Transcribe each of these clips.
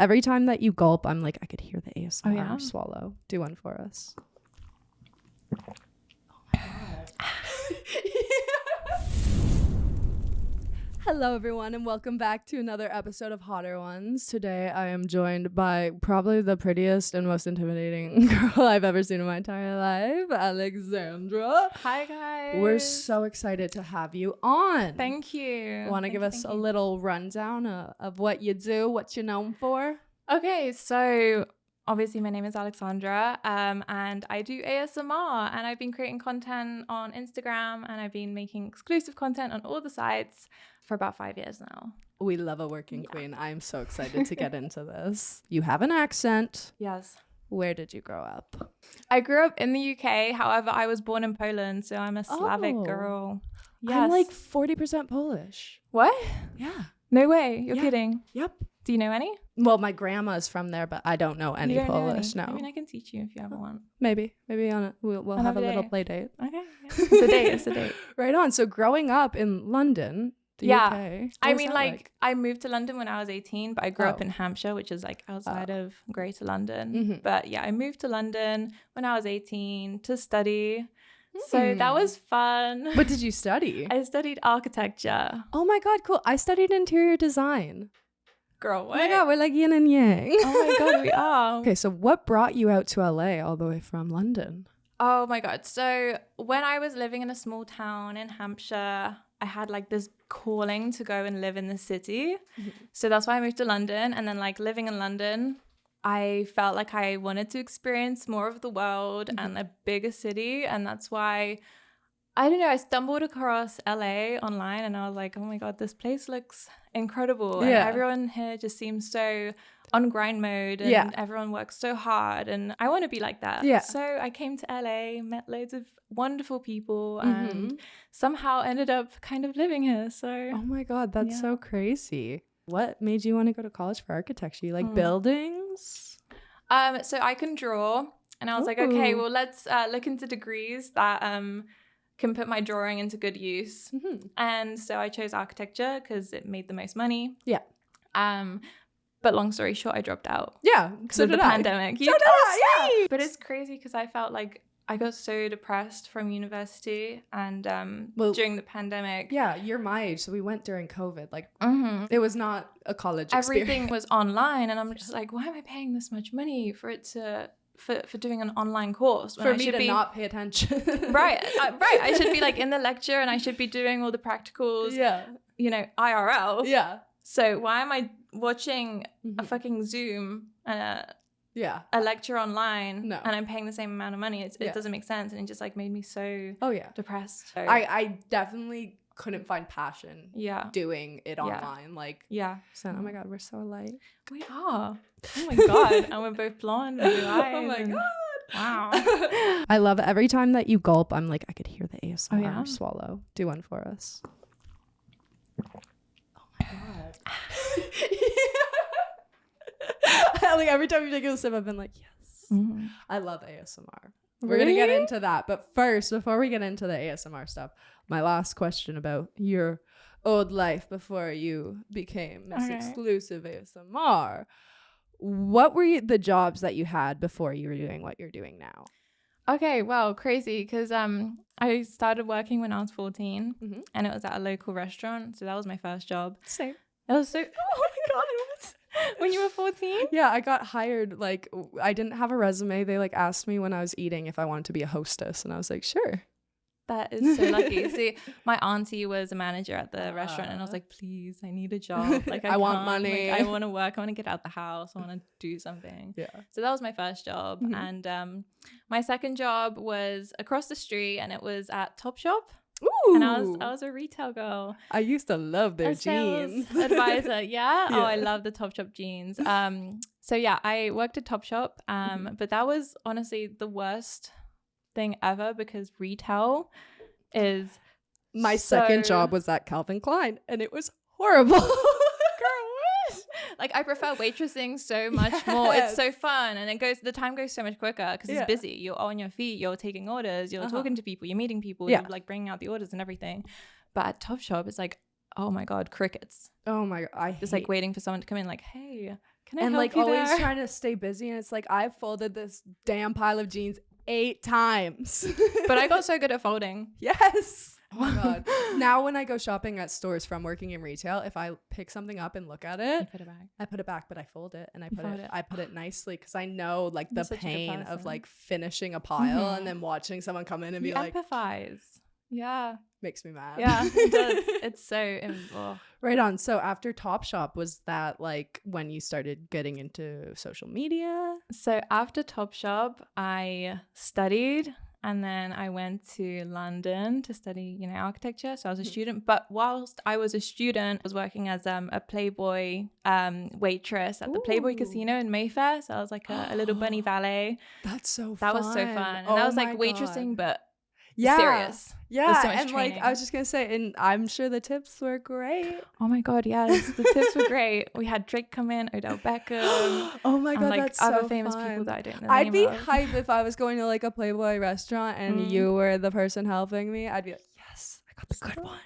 every time that you gulp, I'm like, I could hear the ASMR swallow. Do one for us. Oh my God. Hello, everyone, and welcome back to another episode of Hotter Ones. Today, I am joined by probably the prettiest and most intimidating girl I've ever seen in my entire life, Alexandra. Hi, guys. We're so excited to have you on. Thank you. Want to give us a little rundown of what you do, what you're known for? Okay, so obviously my name is Alexandra, and I do ASMR, and I've been creating content on Instagram, and I've been making exclusive content on all the sites for about 5 years now. We love a working queen. I'm so excited to get into this. You have an accent. Yes. Where did you grow up? I grew up in the UK. However, I was born in Poland, so I'm a Slavic girl. Yes. I'm like 40% Polish. What? Yeah. No way. You're kidding. Yep. Do you know any? Well, my grandma's from there, but I don't know any Polish. No. I mean, I can teach you if you ever want. Maybe on we'll have a little play date. Okay. Yeah. It's a date. Right on. So growing up in London, the UK. I mean, like I moved to London when I was 18, but I grew up in Hampshire, which is like outside of Greater London. Mm-hmm. But yeah, I moved to London when I was 18 to study. So that was fun. What did you study? I studied architecture. Oh my God, cool. I studied interior design. Girl, what? Oh my God, we're like yin and yang. Oh my God, we are. Okay, so what brought you out to LA all the way from London? Oh my God. So when I was living in a small town in Hampshire, I had like this calling to go and live in the city. Mm-hmm. So that's why I moved to London. And then like living in London, I felt like I wanted to experience more of the world and a bigger city. And that's why, I don't know, I stumbled across LA online and I was like, oh my God, this place looks incredible. And everyone here just seems so on grind mode and everyone works so hard. And I want to be like that. Yeah. So I came to LA, met loads of wonderful people and somehow ended up kind of living here. So, oh my God, that's so crazy. What made you want to go to college for architecture? You like buildings? So I can draw. And I was like, okay, well, let's look into degrees that can put my drawing into good use. Mm-hmm. And so I chose architecture because it made the most money. Yeah. But long story short, I dropped out. Yeah. Because of the pandemic. So did I, yeah. But it's crazy because I felt like I got so depressed from university and during the pandemic. Yeah, you're my age. So we went during COVID. Like it was not a college Everything was online. And I'm just like, why am I paying this much money for it to... For doing an online course when for me to not pay attention. right I should be like in the lecture and I should be doing all the practicals IRL. So why am I watching a fucking Zoom a lecture online and I'm paying the same amount of money? It doesn't make sense, and it just like made me so depressed. So, I definitely couldn't find passion doing it online. So, oh my God, we're so alike. We are. Oh my God. And we're both blonde and blue eyes. Oh my God. Wow. I love it. Every time that you gulp, I'm like, I could hear the ASMR swallow. Do one for us. Oh my God. Like every time you take a sip, I've been like, yes. Mm-hmm. I love ASMR. We're going to get into that. But first, before we get into the ASMR stuff, my last question about your old life before you became Miss Exclusive ASMR. What were the jobs that you had before you were doing what you're doing now? Okay, well, crazy because I started working when I was 14 and it was at a local restaurant. So that was my first job. Same. It was so... Oh my God, when you were 14? Yeah, I got hired. Like, I didn't have a resume. They like asked me when I was eating if I wanted to be a hostess, and I was like, sure. That is so lucky. See, my auntie was a manager at the restaurant, and I was like, please, I need a job. Like, I want money. Like, I want to work. I want to get out the house. I want to do something. Yeah. So that was my first job, and my second job was across the street, and it was at Topshop. Ooh. And I was a retail girl. I used to love their jeans. Advisor, yeah? Oh, I love the Topshop jeans. So yeah, I worked at Topshop, but that was honestly the worst thing ever because retail is my second job was at Calvin Klein, and it was horrible. Like, I prefer waitressing so much more. It's so fun, and the time goes so much quicker because it's busy. You're on your feet, you're taking orders, you're talking to people, you're meeting people, you're like bringing out the orders and everything. But at Topshop, it's like, oh my God, crickets. Oh my God, I just like waiting for someone to come in, like, hey, Can I and help like you always there? trying to stay busy, and it's like I've folded this damn pile of jeans 8 times. But I got so good at folding. Yes. Oh my god. Now when I go shopping at stores from working in retail, if I pick something up and look at it, I put it back, but I fold it and I put it nicely, because I know like the pain of like finishing a pile and then watching someone come in and be like, empathize. Yeah. Makes me mad. Yeah, it does. It's so right on. So after Topshop, was that like when you started getting into social media? So after Topshop, I studied, and then I went to London to study, architecture. So I was a student, but whilst I was a student, I was working as a Playboy waitress at the Playboy Casino in Mayfair. So I was like a little bunny valet. That's so fun. That was so fun. And I was like waitressing, but serious. Yeah, so much and training. like I was just gonna say, and I'm sure the tips were great. Oh my god, yes, the tips were great. We had Drake come in, Odell Beckham. Oh my god, like that's other so famous fun. people that I don't know. I'd be hype if I was going to like a Playboy restaurant and you were the person helping me. I'd be like, yes, I got the good one.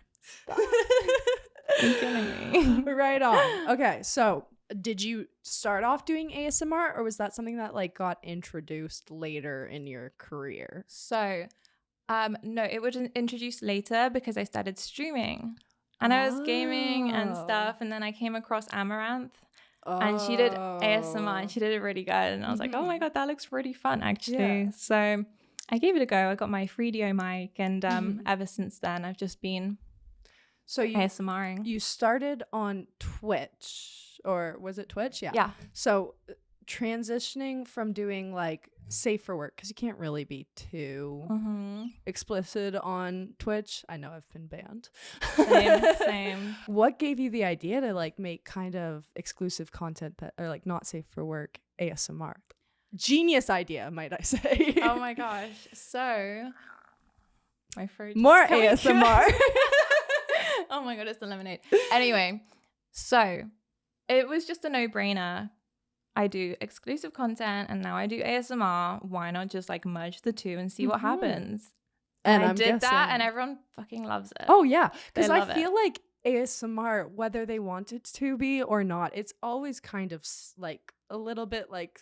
You're killing me. Right on. Okay, so did you start off doing ASMR, or was that something that like got introduced later in your career? So no, it was introduced later because I started streaming and I was gaming and stuff, and then I came across Amaranth and she did ASMR and she did it really good, and I was like, oh my god, that looks really fun actually. So I gave it a go. I got my 3DO mic, and ever since then I've just been ASMRing. You started on Twitch, or was it Twitch? Yeah. So transitioning from doing like safe for work, because you can't really be too explicit on Twitch. I know I've been banned. Same. What gave you the idea to like make kind of exclusive content that are like not safe for work ASMR? Genius idea, might I say. Oh my gosh. So my throat more ASMR. Oh my god, it's the lemonade. Anyway, so it was just a no-brainer. I do exclusive content and now I do ASMR. Why not just like merge the two and see what happens? And I did that, and everyone fucking loves it. Oh yeah, because I feel like ASMR, whether they want it to be or not, it's always kind of like a little bit like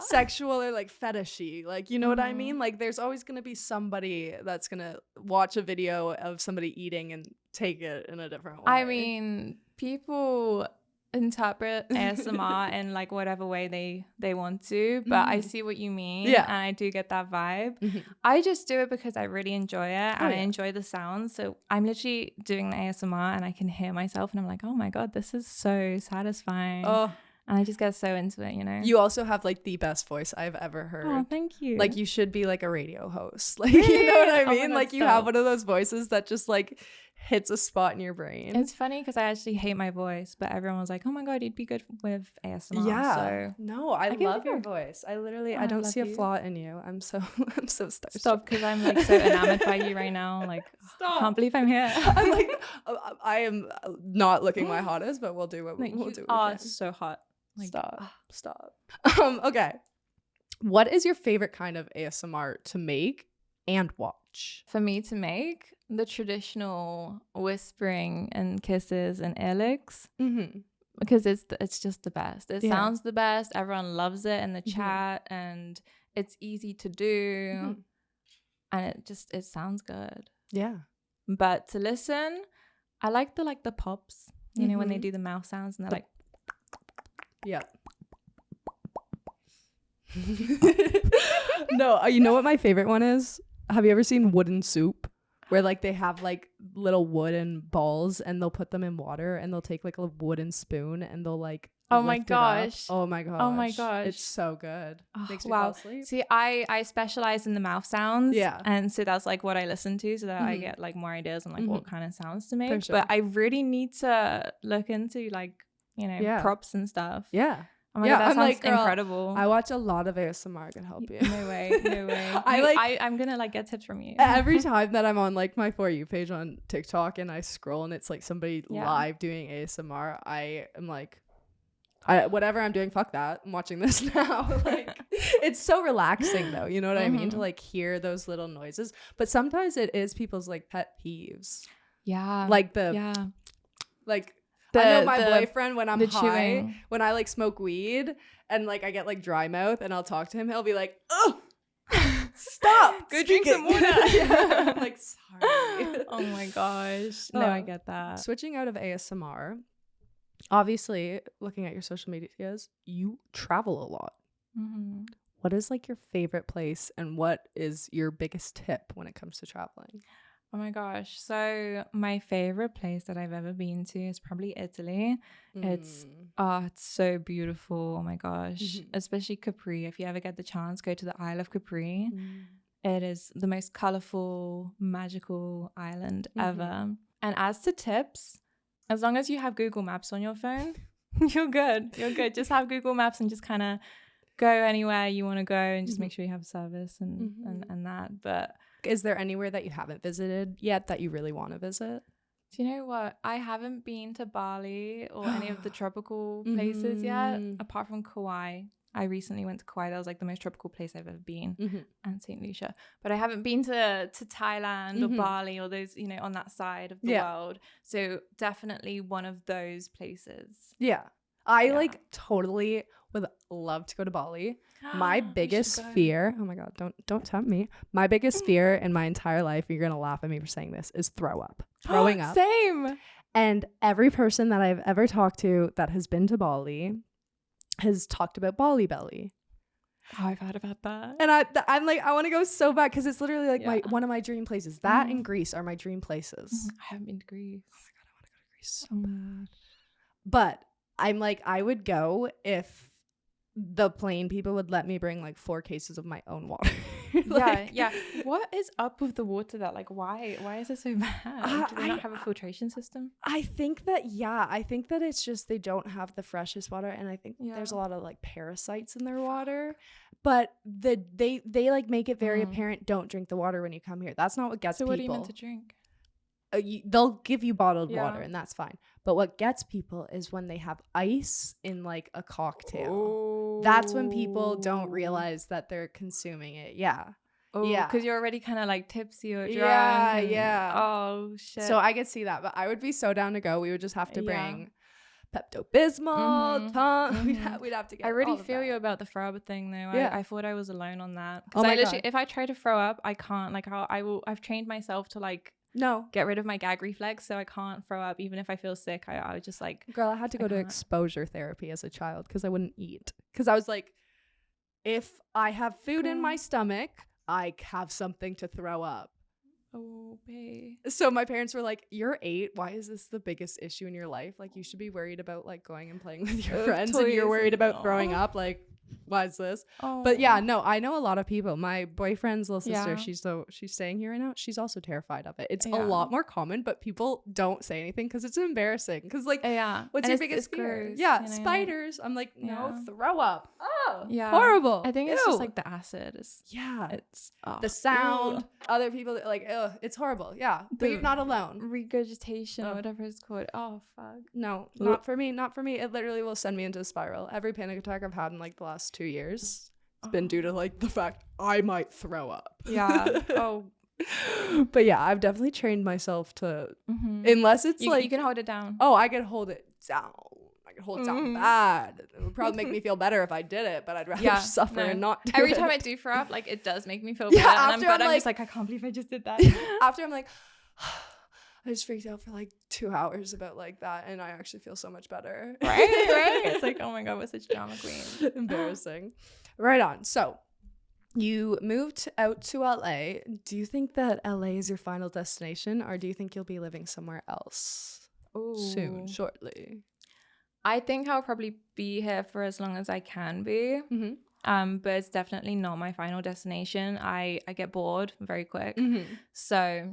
sexual or like fetishy, like, you know what I mean? Like there's always gonna be somebody that's gonna watch a video of somebody eating and take it in a different way. I mean, people interpret ASMR in like whatever way they want to, but I see what you mean, and I do get that vibe. I just do it because I really enjoy it, and I enjoy the sounds. So I'm literally doing the ASMR and I can hear myself and I'm like, oh my god, this is so satisfying. And I just get so into it, You also have like the best voice I've ever heard. Oh, thank you. Like you should be like a radio host. Like, you know what I mean? Like you have one of those voices that just like hits a spot in your brain. It's funny because I actually hate my voice, but everyone was like, oh my god, you'd be good with ASMR. Yeah. So no, I love your voice. I literally, I don't see a flaw in you. I'm so starstruck. Stop, because I'm like so enamored by you right now. Like, I can't believe I'm here. I'm like, I am not looking my hottest, but we'll do what we'll do. You are so hot. Like, stop. Okay. What is your favorite kind of ASMR to make and watch? For me to make the traditional whispering and kisses and ear licks, because it's just the best. It sounds the best. Everyone loves it in the chat, and it's easy to do, and it sounds good. Yeah. But to listen, I like the pops. You know, when they do the mouth sounds and they're like. Yeah. No, you know what my favorite one is? Have you ever seen Wooden Soup? Where like they have like little wooden balls and they'll put them in water and they'll take like a wooden spoon and they'll like oh my gosh. It's so good. Makes me fall asleep. See, I specialize in the mouth sounds. Yeah. And so that's like what I listen to, so that I get like more ideas on like what kind of sounds to make. For sure. But I really need to look into like, props and stuff. Yeah. Oh my god, that sounds incredible. I watch a lot of ASMR. I can help you. No way. I'm gonna like get tips from you. Every time that I'm on like my For You page on TikTok and I scroll and it's like somebody live doing ASMR, I am like, whatever I'm doing, fuck that. I'm watching this now. Like, it's so relaxing though. You know what I mean? To like hear those little noises. But sometimes it is people's like pet peeves. Yeah. Like like I know my boyfriend when I'm high, chewing. when I like smoke weed and like I get like dry mouth and I'll talk to him, he'll be like, oh, stop. Go drink some water. Yeah. I'm like, sorry. Oh my gosh. No, I get that. Switching out of ASMR, obviously, looking at your social medias, you travel a lot. Mm-hmm. What is like your favorite place and what is your biggest tip when it comes to traveling? Oh my gosh. So my favorite place that I've ever been to is probably Italy. It's so beautiful. Oh my gosh. Especially Capri. If you ever get the chance, go to the Isle of Capri. It is the most colorful, magical island ever. And as to tips, as long as you have Google Maps on your phone, you're good. You're good. Just have Google Maps and just kind of go anywhere you want to go and just make sure you have service and that. But is there anywhere that you haven't visited yet that you really want to visit? do you know what? I haven't been to Bali or any of the tropical places yet, apart from Kauai. I recently went to Kauai. That was like the most tropical place I've ever been, and St. Lucia. But I haven't been to Thailand or Bali or those, on that side of the world. So definitely one of those places. Yeah. I like totally would love to go to Bali. My biggest fear, oh my God, don't tempt me. My biggest fear in my entire life, you're going to laugh at me for saying this, is throwing up. Same. And every person that I've ever talked to that has been to Bali has talked about Bali belly. Oh, I've heard about that. And I'm like, I want to go so bad because it's literally like one of my dream places. That and Greece are my dream places. I haven't been to Greece. Oh my God, I want to go to Greece so bad. But I'm like, I would go if the plane people would let me bring like 4 cases of my own water. Yeah. What is up with the water that why is it so bad? Do they not have a filtration system? I think that it's just they don't have the freshest water, and I think there's a lot of like parasites in their water. But they like make it very apparent, don't drink the water when you come here. That's not what gets people. So what are you meant to drink? They'll give you bottled water and that's fine. But what gets people is when they have ice in like a cocktail. Oh. That's when people don't realize that they're consuming it. Yeah. Oh, yeah. Because you're already kind of like tipsy or drunk. Yeah. Oh, shit. So I could see that. But I would be so down to go. We would just have to bring Pepto-Bismol. We'd have to get I really feel you about the throw up thing though. I thought I was alone on that. Oh my God. If I try to throw up, I can't. Like I've trained myself to like get rid of my gag reflex, so I can't throw up even if I feel sick. I was just like, girl, I had to go to exposure therapy as a child because I wouldn't eat, because I was like, if I have food in my stomach, I have something to throw up. Oh, babe. So my parents were like, you're 8, why is this the biggest issue in your life? Like, you should be worried about like going and playing with your friends, and you're worried about throwing up. Like, why is this? But yeah, no, I know a lot of people. My boyfriend's little sister, she's staying here right now. She's also terrified of it. It's a lot more common, but people don't say anything because it's embarrassing. Because like, what's your biggest fear? Gross, spiders. I'm like, no, throw up. Oh, yeah, horrible. I think it's just like the acid. It's the sound. Other people like, it's horrible. Yeah, but you're not alone. Regurgitation or whatever it's called. Oh fuck. No, not for me. Not for me. It literally will send me into a spiral. Every panic attack I've had in like the last 2 years, it's been due to like the fact I might throw up. Yeah. But yeah, I've definitely trained myself to, unless it's like you can hold it down. Oh, I could hold it down. I could hold it down bad. It would probably make me feel better if I did it, but I'd rather suffer and not do Every it. time I do throw up, like it does make me feel better. But I'm just like, I can't believe I just did that. After I'm like, I just freaked out for like 2 hours about like that, and I actually feel so much better. Right? It's like, oh my God, we're such drama queens. Embarrassing. Right on. So you moved out to LA. Do you think that LA is your final destination, or do you think you'll be living somewhere else soon, shortly? I think I'll probably be here for as long as I can be. But it's definitely not my final destination. I get bored very quick. So,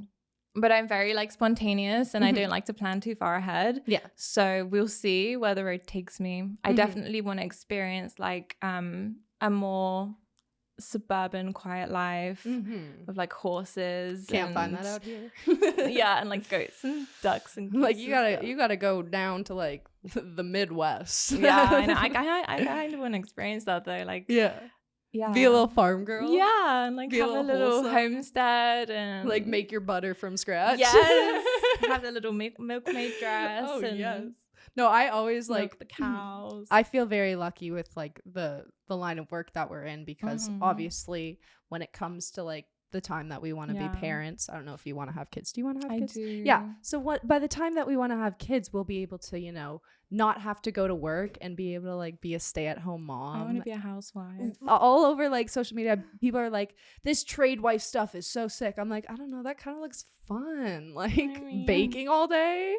but I'm very like spontaneous, and I don't like to plan too far ahead. Yeah. So we'll see where the road takes me. I definitely want to experience like a more suburban quiet life with like horses. Can't find that out here. Yeah, and like goats and ducks and like you gotta go down to like the Midwest. Yeah, I know. I kind of want to experience that though. Like yeah, be a little farm girl. Yeah, and like have a little homestead and like make your butter from scratch. Yes, have the little milkmaid dress. Oh yes. No, I always like the cows. I feel very lucky with like the line of work that we're in, because obviously when it comes to like the time that we want to be parents, I don't know if you want to have kids. Do you want to have kids? I do. Yeah. So what, by the time that we want to have kids, we'll be able to, you know, not have to go to work and be able to like be a stay-at-home mom. I want to be a housewife. All over like social media, people are like, this trade wife stuff is so sick. I'm like, I don't know, that kind of looks fun. Like baking all day.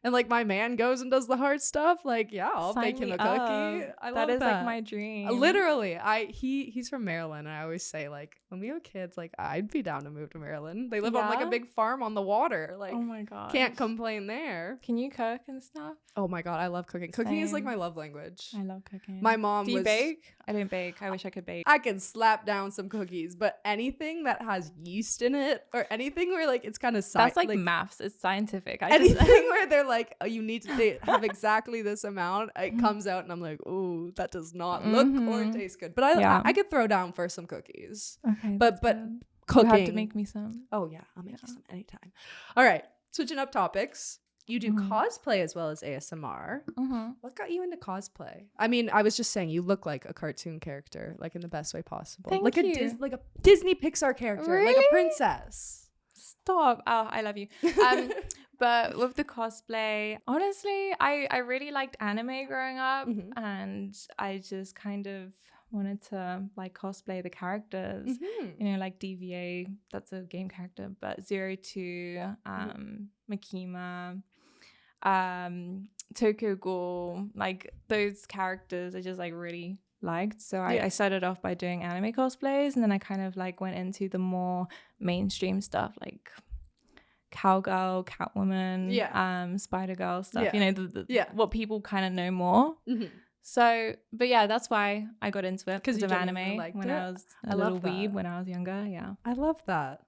And like my man goes and does the hard stuff. Like, yeah, I'll bake him a cookie. I love that. That is like my dream. Literally, he's from Maryland, and I always say like, when we have kids, like I'd be down to move to Maryland. They live on like a big farm on the water. Like, oh my god, can't complain there. Can you cook and stuff? Oh my god, I love cooking. Cooking is like my love language. I love cooking. My mom Do you bake? I don't bake. I wish I could bake. I can slap down some cookies, but anything that has yeast in it, or anything where like it's kind of that's like maths. It's scientific. Anything where they're like, oh, you need to have exactly this amount, it comes out and I'm like, ooh, that does not look or taste good. But I could throw down for some cookies. Okay, but good. Cooking, you have to make me some. Oh yeah, I'll make you some anytime. All right, switching up topics. You do cosplay as well as ASMR. What got you into cosplay? I mean, I was just saying, you look like a cartoon character, like in the best way possible. Thank like you. Like a Disney Pixar character, really? like a princess. Stop. Oh, I love you. But with the cosplay, honestly, I really liked anime growing up, and I just kind of wanted to like cosplay the characters. You know, like DVA, that's a game character, but 02, Makima, Tokyo Ghoul, like those characters I just like really liked. So I started off by doing anime cosplays, and then I kind of like went into the more mainstream stuff like Cowgirl, Catwoman, Spider-Girl stuff, you know, the what people kind of know more. So, but yeah, that's why I got into it, because of anime when I was a little weeb when I was younger. Yeah, I love that.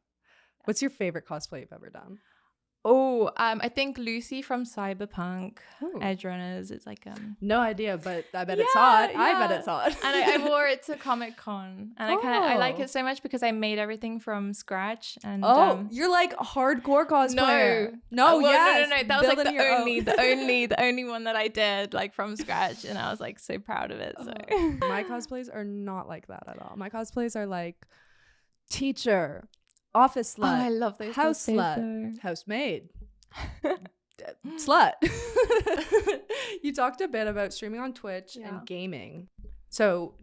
What's your favorite cosplay you've ever done? Oh, I think Lucy from Cyberpunk Edge Runners. It's like no idea, but I bet it's hot. Yeah. I bet it's hot. And I wore it to Comic-Con, and I like it so much because I made everything from scratch. And you're like a hardcore cosplayer. No, that was like the only one that I did like from scratch, and I was like so proud of it. So my cosplays are not like that at all. My cosplays are like teacher, office slut. I love those. House slut. Housemaid. Slut. You talked a bit about streaming on Twitch and gaming. So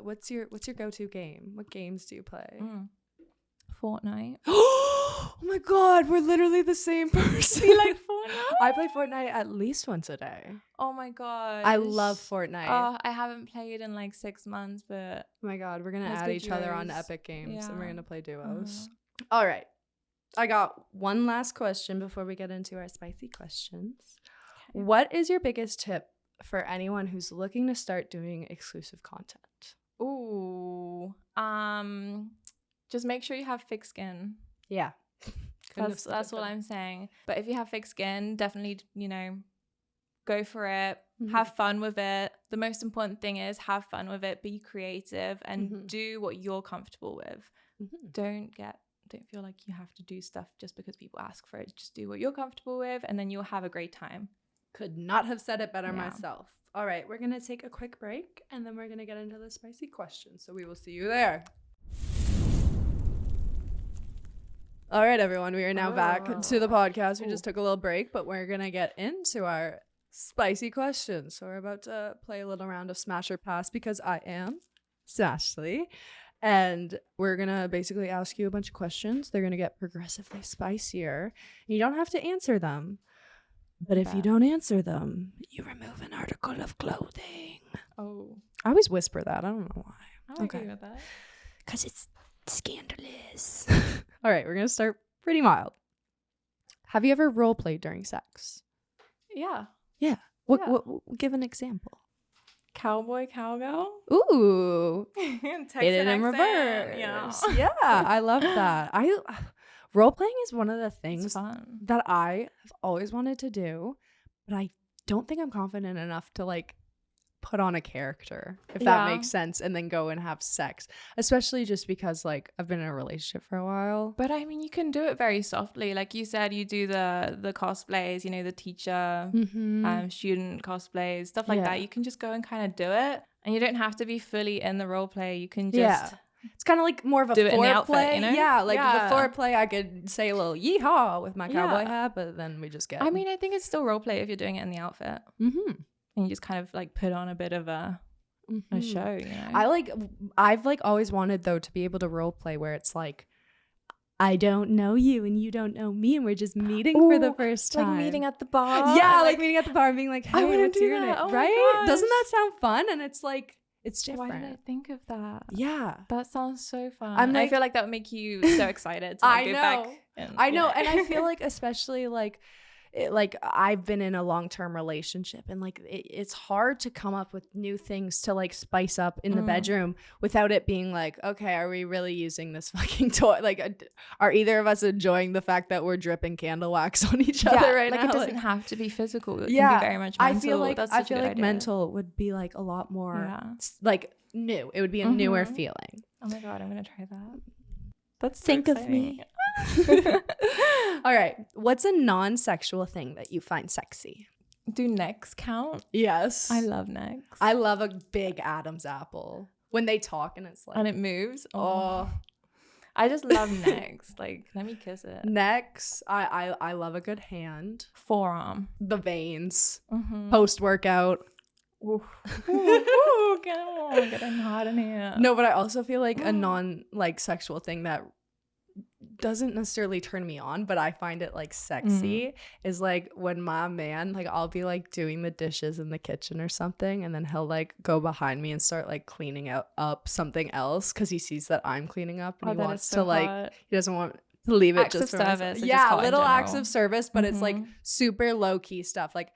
what's your go-to game? What games do you play? Fortnite. Oh my god, we're literally the same person. You like Fortnite? I play Fortnite at least once a day. Oh my god, I love Fortnite. Oh, I haven't played in like 6 months, but oh my god, we're gonna add each other on Epic Games and we're gonna play duos. All right, I got one last question before we get into our spicy questions. Okay. What is your biggest tip for anyone who's looking to start doing exclusive content? Ooh, just make sure you have thick skin. Yeah. That's what I'm saying. But if you have thick skin, definitely, you know, go for it. Have fun with it. The most important thing is have fun with it. Be creative and do what you're comfortable with. Don't feel like you have to do stuff just because people ask for it. Just do what you're comfortable with, and then you'll have a great time. Could not have said it better myself. All right, we're going to take a quick break, and then we're going to get into the spicy questions. So we will see you there. All right, everyone, we are now back to the podcast. We just took a little break, but we're going to get into our spicy questions. So we're about to play a little round of Smash or Pass because I am Ashley. And we're going to basically ask you a bunch of questions. They're going to get progressively spicier. You don't have to answer them. But if you don't answer them, you remove an article of clothing. Oh. I always whisper that. I don't know why. I'm okay with that. Because it's scandalous. All right, we're going to start pretty mild. Have you ever role played during sex? Yeah. Yeah. What give an example. Cowboy, cowgirl. Ooh. Hit it in reverse. Yeah, I love that. Role playing is one of the things that I have always wanted to do, but I don't think I'm confident enough to like put on a character, if that makes sense, and then go and have sex, especially just because like I've been in a relationship for a while. But I mean, you can do it very softly. Like you said, you do the cosplays, you know, the teacher, student cosplays, stuff like that. You can just go and kind of do it, and you don't have to be fully in the role play. You can just it's kind of like more of a do it in the foreplay, outfit, you know? Yeah, like the foreplay, I could say a little yeehaw with my cowboy hat, but then we just get. I mean, I think it's still role play if you're doing it in the outfit, and you just kind of like put on a bit of a show, you know. I've like always wanted though to be able to role play where it's like, I don't know you and you don't know me and we're just meeting for the first time. Like meeting at the bar. Yeah, like meeting at the bar and being like, hey, what's your name? Oh right? Doesn't that sound fun? And it's like, it's different. Why did I think of that? Yeah. That sounds so fun. I feel like that would make you so excited to like, go back. I know. And I feel like especially like, like I've been in a long-term relationship and like it's hard to come up with new things to like spice up in the bedroom without it being like, okay, are we really using this fucking toy? Like, are either of us enjoying the fact that we're dripping candle wax on each other right now? It doesn't have to be physical. It can be very much mental. I feel like mental would be like a lot more like new. It would be a newer feeling. Oh my God, I'm gonna try that. Let's think of me. All right. What's a non-sexual thing that you find sexy? Do necks count? Yes. I love necks. I love a big Adam's apple. When they talk and it's like. And it moves. Oh. I just love necks. Like, let me kiss it. Necks. I love a good hand. Forearm. The veins. Post-workout. Ooh, getting hot in here. No, but I also feel like a non-like sexual thing that doesn't necessarily turn me on, but I find it like sexy is like when my man, like I'll be like doing the dishes in the kitchen or something and then he'll like go behind me and start like cleaning up something else because he sees that I'm cleaning up and he wants to like he doesn't want to leave it just for service. Yeah, little acts of service, but it's like super low-key stuff. Like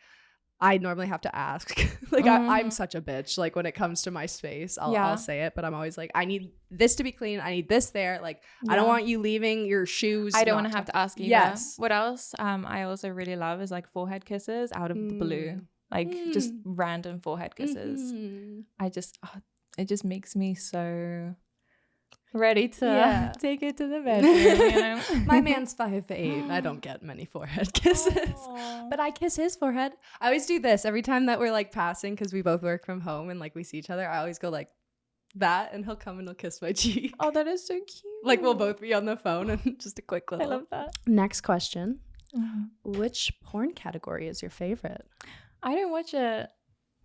I normally have to ask. Like I'm such a bitch. Like when it comes to my space, I'll say it, but I'm always like, I need this to be clean. I need this there. Like I don't want you leaving your shoes. I don't want to have to ask either. Yes. What else? I also really love is like forehead kisses out of the blue. Like just random forehead kisses. It just makes me so ready to take it to the bedroom, you know? My man's 5'8". I don't get many forehead kisses. But I kiss his forehead. I always do this every time that we're like passing because we both work from home and like we see each other. I always go like that and he'll come and he'll kiss my cheek. Oh, that is so cute. Like we'll both be on the phone and just a quick little. I love that. Next question. Which porn category is your favorite? I don't watch it,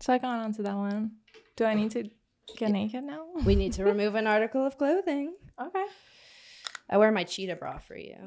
so I can't answer that one. Do I need to get naked now? We need to remove an article of clothing. Okay. I wear my cheetah bra for you.